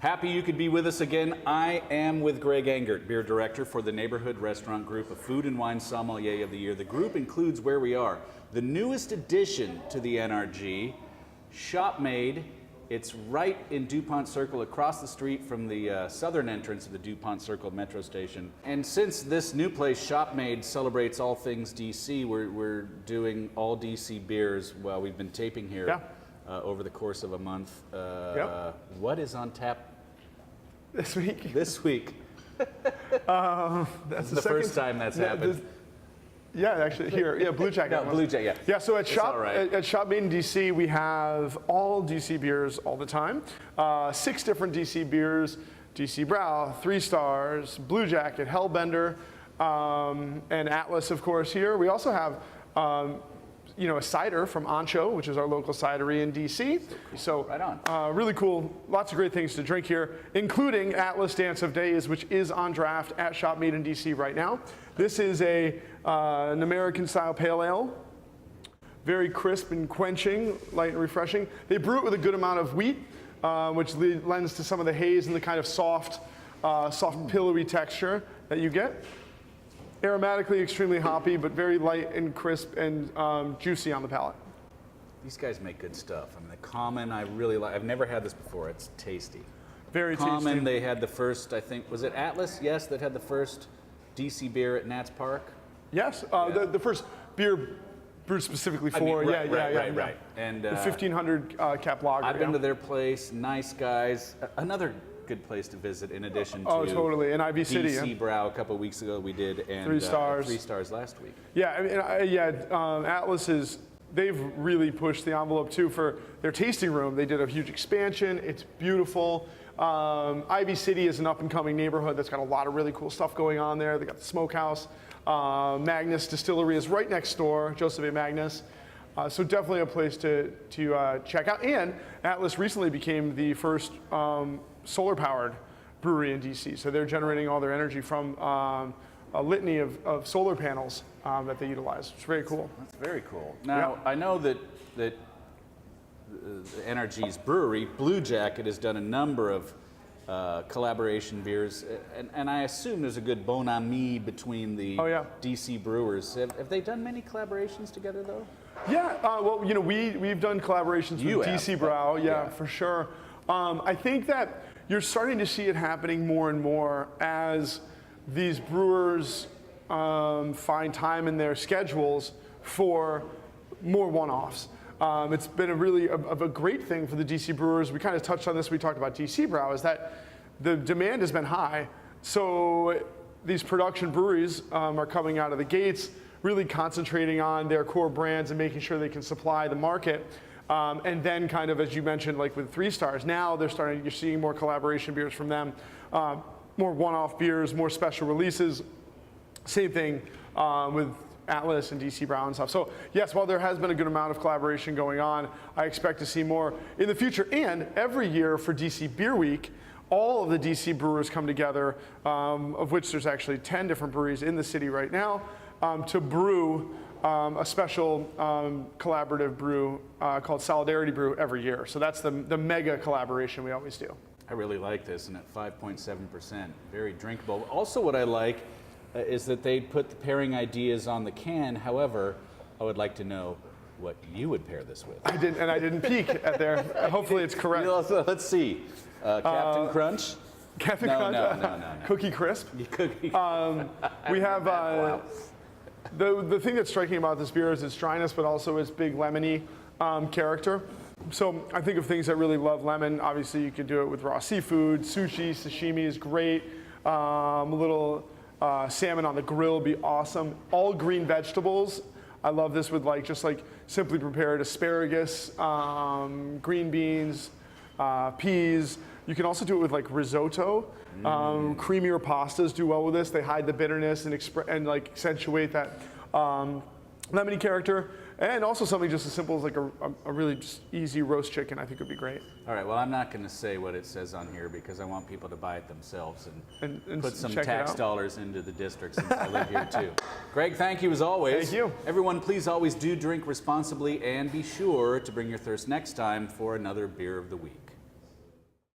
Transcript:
Happy you could be with us again. I am with Greg Engert, beer director for the Neighborhood Restaurant Group, a food and wine sommelier of the year. The group includes Where We Are, the newest addition to the NRG, Shop Made. It's right in DuPont Circle, across the street from the southern entrance of the DuPont Circle metro station. And since this new place, Shop Made, celebrates all things DC, we're doing all DC beers while we've been taping here over the course of a month. What is on tap this week? This week. That's the first time that's happened. Yeah, actually, here, Blue Jacket. No, Blue Jacket, yeah. So at Shop, right. at Shop Made in DC, we have all DC beers all the time. 6 different DC beers: DC Brow, 3 Stars, Blue Jacket, Hellbender, and Atlas, of course. Here we also have, a cider from Ancho, which is our local cidery in DC. So right on. Really cool. Lots of great things to drink here, including Atlas Dance of Days, which is on draft at Shop Made in DC right now. This is an American-style pale ale, very crisp and quenching, light and refreshing. They brew it with a good amount of wheat, which lends to some of the haze and the kind of soft, pillowy texture that you get. Aromatically extremely hoppy, but very light and crisp and juicy on the palate. These guys make good stuff. I mean, the Common, I really like. I've never had this before. It's tasty. Very tasty. Common, they had the first, I think, was it Atlas? Yes, that had the first DC beer at Nats Park. Yes, the first beer brewed specifically for, right. And the 1500 cap lager. I've been to their place. Nice guys. Another good place to visit in addition to totally in Ivy City. DC Brow a couple of weeks ago we did, and 3 Stars. 3 Stars last week. Yeah, I mean, Atlas is. They've really pushed the envelope too for their tasting room. They did a huge expansion. It's beautiful. Ivy City is an up-and-coming neighborhood that's got a lot of really cool stuff going on there. They got the smokehouse. Magnus Distillery is right next door, Joseph A. Magnus. So definitely a place to check out. And Atlas recently became the first solar-powered brewery in DC. So they're generating all their energy from a litany of solar panels that they utilize. It's very cool. That's very cool. Now, I know that the NRG's brewery, Blue Jacket, has done a number of collaboration beers, and I assume there's a good bon ami between the DC brewers. Have they done many collaborations together, though? Yeah, well, we've done collaborations with DC Brow, for sure. I think that you're starting to see it happening more and more as these brewers find time in their schedules for more one-offs. It's been a great thing for the DC brewers. We kind of touched on this. We talked about DC Brow, is that the demand has been high. So these production breweries are coming out of the gates, really concentrating on their core brands and making sure they can supply the market. And then kind of, as you mentioned, like with 3 Stars, now you're seeing more collaboration beers from them, more one-off beers, more special releases. Same thing with Atlas and DC Brow and stuff. So yes, while there has been a good amount of collaboration going on, I expect to see more in the future. And every year for DC Beer Week, all of the DC brewers come together, of which there's actually 10 different breweries in the city right now, to brew a special collaborative brew called Solidarity Brew every year. So that's the mega collaboration we always do. I really like this, and at 5.7%, very drinkable. Also what I like is that they put the pairing ideas on the can. However, I would like to know what you would pair this with. I didn't peek at there. Hopefully it's correct. Let's see. Captain Crunch? Captain Crunch? No. Cookie Crisp? Cookie. We have... Wow. The thing that's striking about this beer is its dryness, but also its big lemony character. So I think of things that really love lemon. Obviously, you could do it with raw seafood. Sushi, sashimi is great. A little salmon on the grill would be awesome. All green vegetables. I love this with just simply prepared asparagus, green beans, peas. You can also do it with risotto. Creamier pastas do well with this. They hide the bitterness and accentuate that lemony character. And also something just as simple as a really just easy roast chicken, I think would be great. All right, well, I'm not going to say what it says on here because I want people to buy it themselves and put some tax dollars into the district since I live here too. Greg, thank you as always. Thank you. Everyone, please always do drink responsibly and be sure to bring your thirst next time for another Beer of the Week.